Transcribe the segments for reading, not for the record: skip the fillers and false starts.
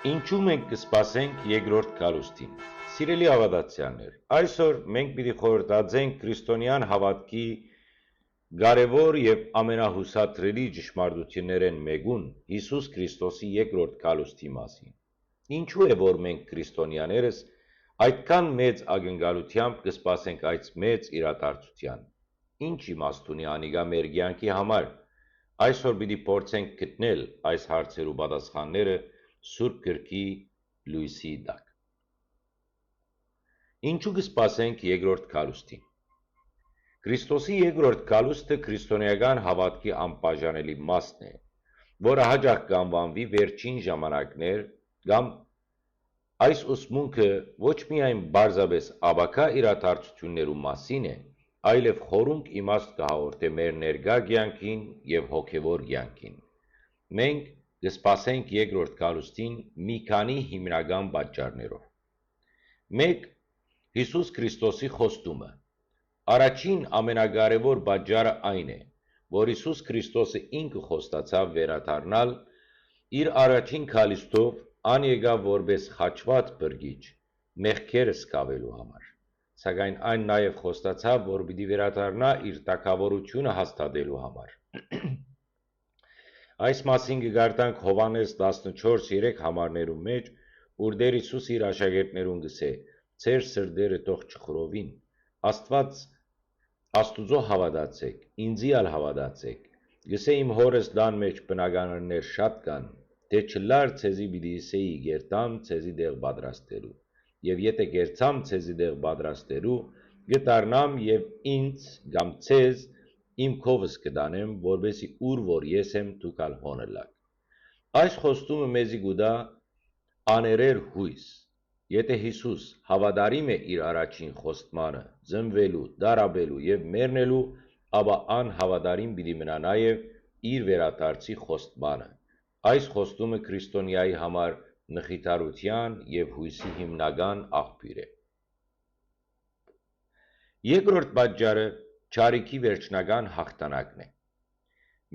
Ինչու մենք կսպասենք երկրորդ գալուստին։ Սիրելի հավատացյալներ, այսօր մենք պիտի խորհրդածենք քրիստոնեան հավատքի կարևոր եւ ամենահուսադրելի ճշմարտություններն մեկուն Հիսուս Քրիստոսի երկրորդ գալուստի մասին։ Ինչու է որ մենք քրիստոնյաներս այդքան մեծ ակնկալությամբ կսպասենք այս մեծ իրադարձության։ Ինչ իմաստ ունի անիկա մեր կյանքի համար։ Այսօր պիտի փորձենք գտնել այս հարցերու պատասխանները Սուրբ գրքի լույսի տակ։ Ինչու կսպասենք երկրորդ գալուստին։ Քրիստոսի երկրորդ գալուստը քրիստոնեական հավատքի անբաժանելի մասն է, որը հաճախ կանվանվի վերջին ժամանակներ կամ այս ուսմունքը ոչ միայն բարձրապես աբակա իրադարձություններու մասին է, այլև խորունկ իմաստ կհաղորդե մեր ներկա կյանքին եւ հոգեվոր կյանքին։ Մենք կսպասենք երկրորդ գալուստին մի քանի հիմնական պատճառներով։ 1. Հիսուս Քրիստոսի խոստումը։ Առաջին ամենակարևոր պատճառը այն է, որ Հիսուս Քրիստոսը ինքը խոստացավ վերադառնալ իր առաջին քալիստով ան եկավ որպես խաչված բրգիչ մեղքերս կավելու համար։ Սակայն այն նաև խոստացավ, որ պիտի վերադառնա իր տակավորությունը հաստատելու համար։ Այս մասին կգարտանք Հովհաննես 14:3 համարներու մեջ, ուր Տեր Հիսուսը իր աշակերտներուն գսե. «Ձեր սրտերը թող չխռովին, Աստուծո հավատացեք, ինձի ալ հավատացեք, գսե իմ հորս տան մեջ բնակարաններ շատ կան, թե չլար ցեզի պիտի ասեի գերտամ ցեզի տեղ պատրաստելու, եւ եթե գերցամ ցեզի տեղ պատրաստելու, գտարնամ եւ ինձ կամ ցեզ իմ քովս կդանեմ, որբեսի ուր որ ես եմ դուք ալ հոնելակ»։ Այս խոստումը մեզի գուտա աներեր հույս։ Եթե Հիսուս հավատարիմ է իր առաջին խոստմանը, ծնվելու, դարաբելու եւ մեռնելու, ապա ան հավատարիմ պիտի մնա նաեւ իր վերադարձի խոստմանը։ Այս խոստումը քրիստոնյայի համար մխիթարության եւ հույսի հիմնական աղբյուր է։ Երկրորդ պատճառը չարիքի վերջնական հաղթանակն է։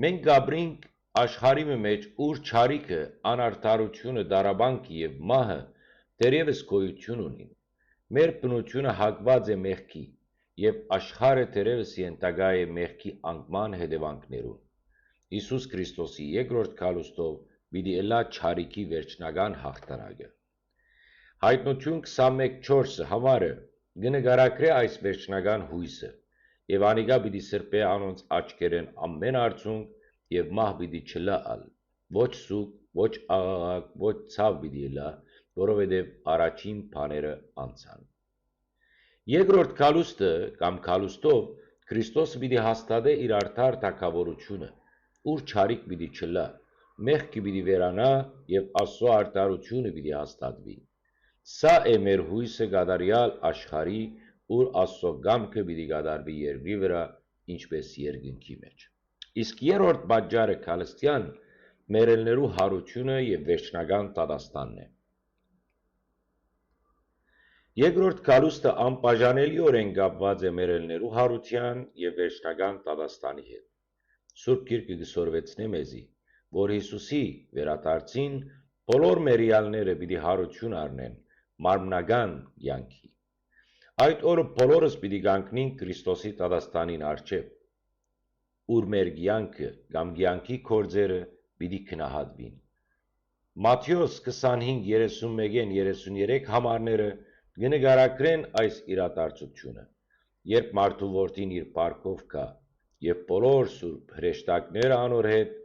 Մենք գաբրինք աշխարհի մեջ, ուր չարիքը, անարդարությունը, դարաբանքը եւ մահը դերևս գոյություն ունին։ Մեր բնությունը հակված է մեղքի եւ աշխարհը դերևս ենթակա է մեղքի անկման հետևանքներուն։ Հիսուս Քրիստոսի երկրորդ գալուստով պիտի ելա չարիքի վերջնական հաղթանակը։ Հայտնություն 21:4 համարը կնկարագրե այս վերջնական հույսը, եւ անիկա պիտի սրբե անոնց աչքերեն ամեն արցունք եւ մահ պիտի չլա ալ, ոչ սուկ, ոչ աղաղակ, ոչ ցավ պիտի լա, որովհետեւ առաջին բաները անցան։ Երկրորդ գալուստը կամ գալուստով Քրիստոսը պիտի հաստատե իր արդար թագավորությունը, ուր չարիք պիտի չլա, մեղքը պիտի վերանա եւ Աստծո արդարությունը պիտի հաստատվի։ Սա է մեր հույսը կատարյալ աշխարհի, ուր Աստծո կամքը պիտի կատարվի երկրի վրա, ինչպես երկնքի մեջ։ Իսկ երրորդ պատճառը քալստյան մերելներու հարությունը եւ վերջնական դատաստանն է։ Երկրորդ գալուստը անբաժանելիորեն կապված է մերելներու հարության եւ վերջնական դատաստանի հետ։ Սուրբ Գիրքը գսորվեցնե մեզի, որ Հիսուսի վերադարձին բոլոր մերյալները պիտի հարություն առնեն մարմնական կյանքի։ Այդ օրը բոլորս պիտի կանգնենք Քրիստոսի դատաստանին առջև, ուր մեր կյանքը կամ կյանքի գործերը պիտի քնահատվին։ Մատթեոս 25:31-33 համարները կնկարագրեն այս իրադարձությունը, երբ մարդու որդին իր պարքով գա եւ բոլոր սուրբ հրեշտակները անոր հետ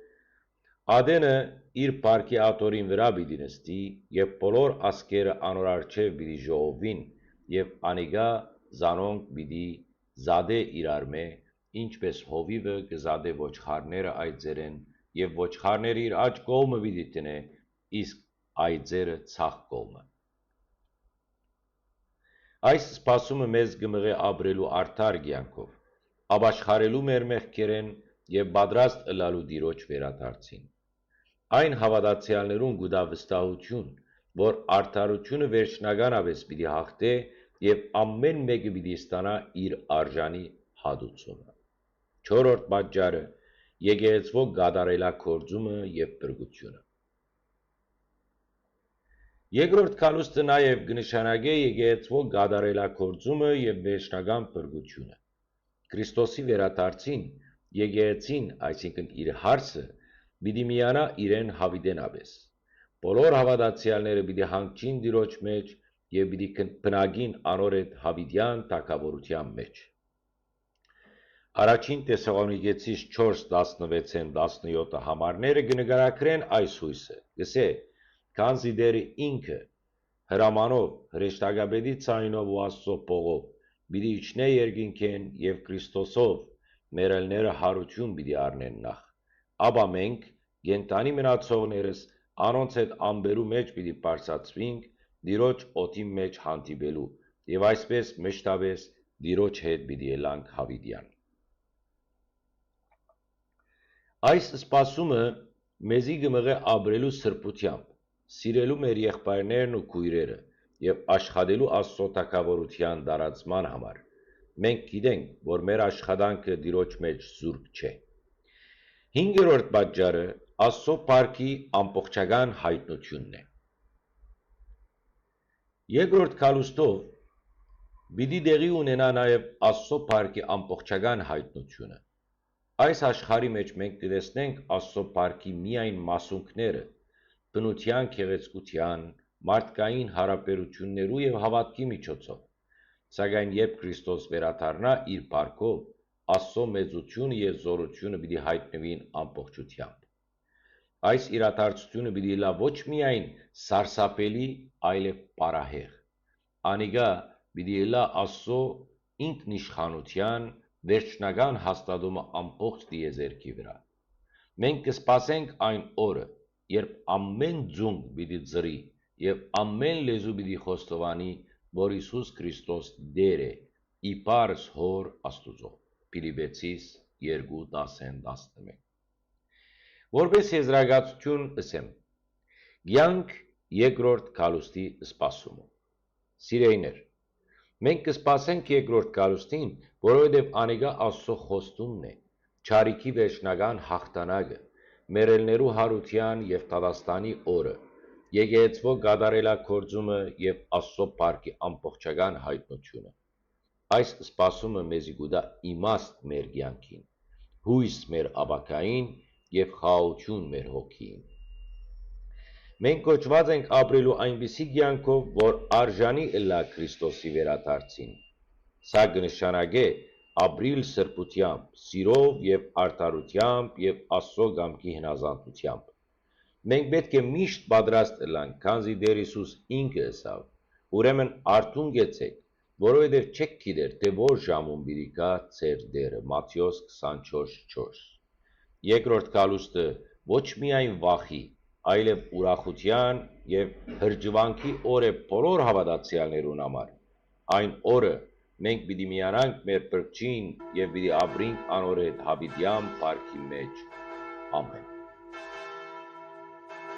ադենը իր պարքի աթորին վրա պիտի նստի եւ բոլոր ասկերը անոր առջև պիտի ժողովին եւ անիկա զանոնք պիտի զադե իրարմե, ինչպես հովիվը կզադե ոչխարները այծերեն եւ ոչխարները իր աջ կողմը պիտի տնե, իսկ այծերը ցախ կողմը։ Այս սպասումը մեզ կմղե ապրելու արդար կյանքով, ապաշխարելու մեր մեղքերեն եւ պատրաստ ըլլալու Տիրոջ վերադարձին։ Այն հավատացյալներուն գուտա վստահություն, որ արդարությունը վերջնականապես պիտի հաղթե եւ ամեն մեկը պիտի ստանա իր արժանի հատուցումը։ Չորրորդ պատճառը եկեղեցվո գադարելա կորձումը եւ բրգությունը։ Երկրորդ կալուստը նաև կնշանակե եկեղեցու գադարելակորձումը եւ վերջնական փրկությունը։ Քրիստոսի վերադարձին եկեղեցին, այսինքն իր հարցը, պիտի միանա իրեն հավիտենաբես։ Բոլոր հավատացյալները պիտի հանգչին Տիրոջ մեջ եւ պիտի բնագին անոր այդ հավիտյան թակավորության մեջ։ Առաջին Թեսաղոնիկեցիս 4:16-17 համարները կնկարագրեն այս հույսը։ Գսե, քանզի դեր ինքը հրամանով, հրեշտակապետի ցայնով ու Աստծո փողով պիտի իջնե երկինքեն եւ Քրիստոսով մերելները հարություն պիտի առնեն նախ։ Ապա մենք գենտանի մնացողներս անոնց այդ ամբերու մեջ պիտի բարձացվենք Տիրոջ օդի մեջ հանդիպելու եւ այսպես մշտապես Տիրոջ հետ պիտի ելանք հավիտյան։ Այս սպասումը մեզի գմղե ապրելու սրբությամբ, սիրելու մեր եղբայրներն ու քույրերը եւ աշխատելու Աստծո թակավորության դարացման համար։ Մենք գիտենք, որ մեր աշխատանքը Տիրոջ մեջ զուրկ չէ։ Հինգերորդ պատճառը Աստծո փառքի ամբողջական հայտնությունն է։ Երկրորդ կալուստով պիտի տեղի ունենա նաև Աստծո փառքի ամբողջական հայտնությունը։ Այս աշխարհի մեջ մենք կտեսնենք Աստծո փառքի միայն մասունքները, բնության գեղեցկության, մարդկային հարաբերություններու եւ հավատքի միջոցով։ Սակայն երբ Քրիստոս վերադառնա իր փառքով, Աստծո մեծությունը եւ զորությունը պիտի հայտնվին ամբողջությամբ։ Այս իրադարձությունը պիտի լա ոչ միայն սարսափելի, այլև պարահեղ։ Անիկա պիտի լա Աստծո ինքնիշխանության վերջնական հաստատումը ամբողջ դիեզերքի վրա։ Մենք կսպասենք այն օրը, երբ ամեն ձունկ պիտի ծրի եւ ամեն լեզու պիտի խոստովանի, որ Հիսուս Քրիստոս Տեր է, իբարս Հոր Աստուծո։ Փիլիպպեցիս 2:10-11։ Որպես եզրակացություն ասեմ, կյանք երկրորդ կալուստի սպասումը։ Սիրեիներ, մենք կսպասենք երկրորդ կալուստին, որովհետև անիկա Աստծո խոստումն է, չարիքի վերջնական հաղթանակը, մերելներու հարության եւ Դատաստանի օրը, եկեղեցվո գադարելակորձումը եւ Աստծո փառքի ամբողջական հայտնությունը։ Այս սպասումը մեզի կուտա իմաստ մեր կյանքին, հույս մեր ապագային եւ խաղաղություն մեր հոգին։ Մենք կոչված ենք ապրելու այնպիսի կյանքով, որ արժանի ըլլա Քրիստոսի վերադարձին։ Սա կնշանակե ապրիլ սրբությամբ, սիրով եւ արդարությամբ եւ Աստծո կամքի հնազանդությամբ։ Մենք պետք է միշտ պատրաստ ըլլանք, քանզի Տեր Հիսուս ինքը ըսավ. ուրեմն արթուն գեցեք, որովհետև չեք գիտեր, թե որ ժամում պիտի գա ձեր Տերը։ Մատթեոս 24:4։ Երկրորդ կալուստը ոչ միայն վախի, այլև ուրախության եւ հրճվանքի օր է բոլոր հավատացյալներուն համար։ Այն օրը մենք պիտի միանանք մեր Փրկչին եւ պիտի ապրենք անոր հետ հավիտյան փառքի մեջ։ Ամեն։